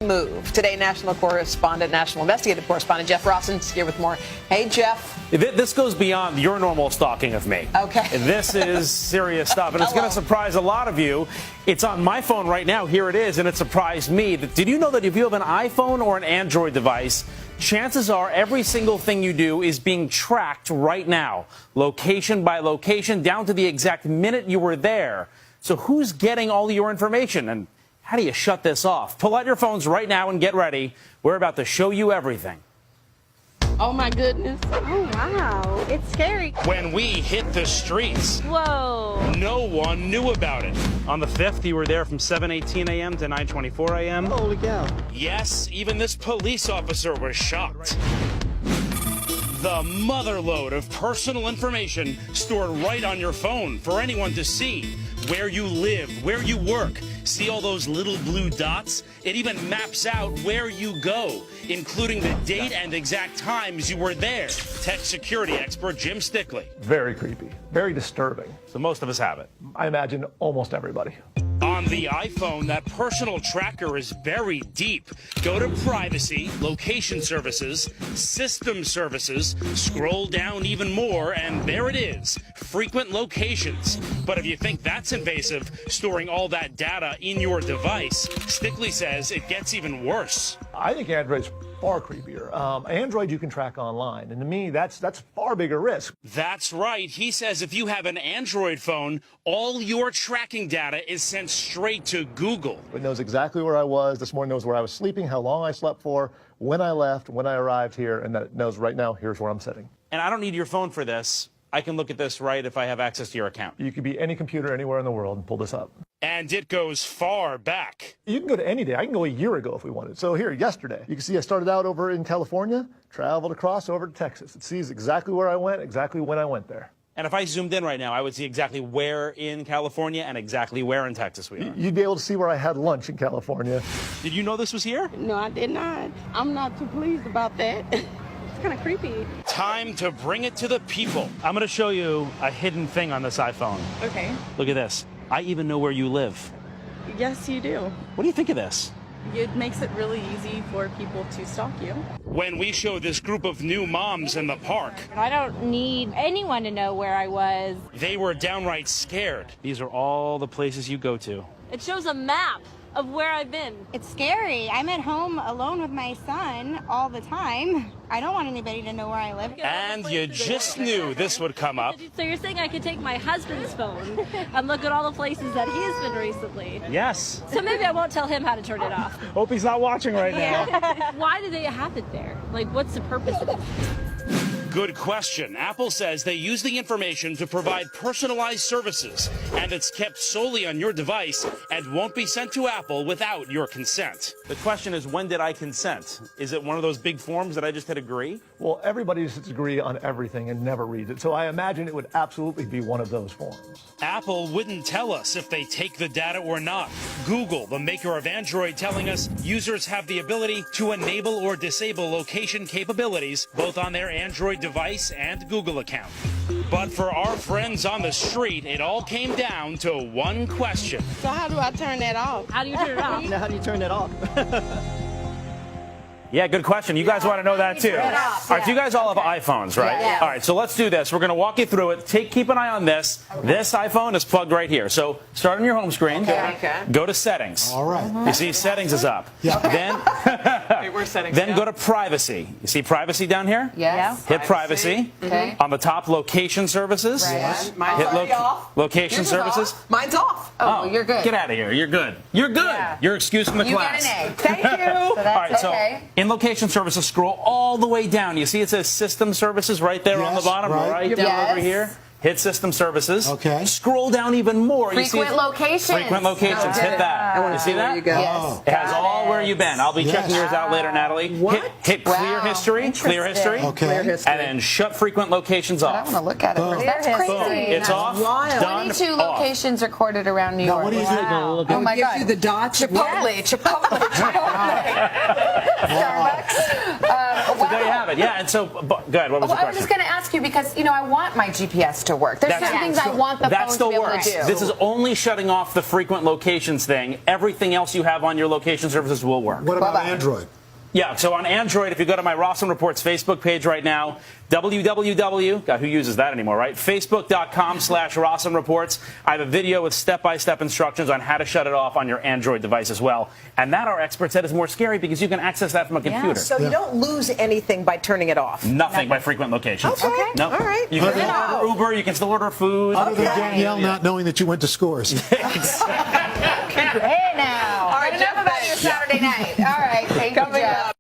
Move. Today, national investigative correspondent Jeff Rosson's here with more. Hey, Jeff. This goes beyond your normal stalking of me. Okay. This is serious stuff, and it's going to surprise a lot of you. It's on my phone right now. Here it is, and it surprised me. Did you know that if you have an iPhone or an Android device, chances are every single thing you do is being tracked right now, location by location, down to the exact minute you were there. So who's getting all your information? And how do you shut this off? Pull out your phones right now and get ready. We're about to show you everything. Oh, my goodness. Oh, wow. It's scary. When we hit the streets, Whoa. no one knew about it. On the 5th, you were there from 7:18 a.m. to 9:24 a.m. Holy cow. Yes, even this police officer was shocked. The motherload of personal information stored right on your phone for anyone to see. Where you live, where you work. See all those little blue dots? It even maps out where you go, including the date and exact times you were there. Tech security expert Jim Stickley. Very creepy. Very disturbing. So most of us have it. I imagine almost everybody. On the iPhone, that personal tracker is buried deep. Go to Privacy, Location Services, System Services, scroll down even more, and there it is, Frequent Locations. But if you think that's invasive, storing all that data in your device, Stickley says it gets even worse. I think Android's far creepier. Android you can track online, and to me, that's far bigger risk. That's right. He says if you have an Android phone, all your tracking data is sent straight to Google. It knows exactly where I was. This morning knows where I was sleeping, how long I slept for, when I left, when I arrived here, and that it knows right now, here's where I'm sitting. And I don't need your phone for this. I can look at this right if I have access to your account. You could be any computer anywhere in the world and pull this up. And it goes far back. You can go to any day. I can go a year ago if we wanted. So here, yesterday, you can see I started out over in California, traveled across over to Texas. It sees exactly where I went, exactly when I went there. And if I zoomed in right now, I would see exactly where in California and exactly where in Texas we are. You'd be able to see where I had lunch in California. Did you know this was here? No, I did not. I'm not too pleased about that. It's kind of creepy. Time to bring it to the people. I'm going to show you a hidden thing on this iPhone. Okay. Look at this. I even know where you live. Yes, you do. What do you think of this? It makes it really easy for people to stalk you. When we show this group of new moms in the park, I don't need anyone to know where I was. they were downright scared. These are all the places you go to. It shows a map of where I've been. It's scary. I'm at home alone with my son all the time. I don't want anybody to know where I live. And you just knew this would come up. So you're saying I could take my husband's phone and look at all the places that he's been recently? Yes. So maybe I won't tell him how to turn it off. Hope he's not watching right now. Why do they have it there? Like, what's the purpose of it? Good question. Apple says they use the information to provide personalized services, and it's kept solely on your device and won't be sent to Apple without your consent. The question is, when did I consent? Is it one of those big forms that I just hit agree? Well, everybody just agree on everything and never reads it. So I imagine it would absolutely be one of those forms. Apple wouldn't tell us if they take the data or not. Google, the maker of Android, telling us users have the ability to enable or disable location capabilities both on their Android device and Google account. But for our friends on the street, it all came down to one question. So how do I turn that off? How do you turn it off? Now, how do you turn that off? Yeah, good question. You guys want to know that too. All right, so you guys all have iPhones, right? Yeah. All right, so let's do this. We're going to walk you through it. Keep an eye on this. Okay. This iPhone is plugged right here. So start on your home screen. Okay. Go to Settings. All right. You see Settings is up. Yeah. Wait, where's settings? Then go to Privacy. You see Privacy down here? Yes. Hit Privacy. Okay. On the top, Location Services. Right. Yes. Mine's Hit already off. Location Yours is Services. off. Mine's off. Oh, you're good. Get out of here. You're good. You're good. Yeah. You're excused from the You class. get an A. Thank you. So that's All right, so okay. in Location Services, scroll all the way down. You see it says System Services right there on the Yes, bottom, right. down Yes. over here. Hit System Services. Okay. Scroll down even more. You see Frequent locations. Frequent Locations. Okay. Hit that. I want You to see see where that? you go. Yes. It has all where you've been. I'll be Yes. checking yours out later, Natalie. What? Hit Clear Wow. History. Clear History. Okay. Clear history. And then shut Frequent Locations I off. want to look at it. Boom. That's crazy. Boom. It's off. wild. Done. 22 Off. locations recorded around New Now, York. what do you do? Look Oh my Gives God. you the dots. Chipotle. Chipotle. Starbucks. So there you have have it. Yeah, and so, go ahead. What was the I was question? just going to ask you because, I want my GPS to work. There's That's- certain things I want the That phone still to be able works. to do. This is only shutting off the frequent locations thing. Everything else you have on your location services will work. What about Android? Yeah, so on Android, if you go to my Rawson Reports Facebook page right now, www, God, who uses that anymore, right? Facebook.com/Rawson Reports. I have a video with step-by-step instructions on how to shut it off on your Android device as well. And that, our expert said, is more scary because you can access that from a computer. So you don't lose anything by turning it off? Nothing by frequent locations. Okay. No. All right. You can still order Uber, you can still order food. Other than Danielle not knowing that you went to Scores. Hey now. All right, Enough about your Saturday night. All right. Thank you, Jeff.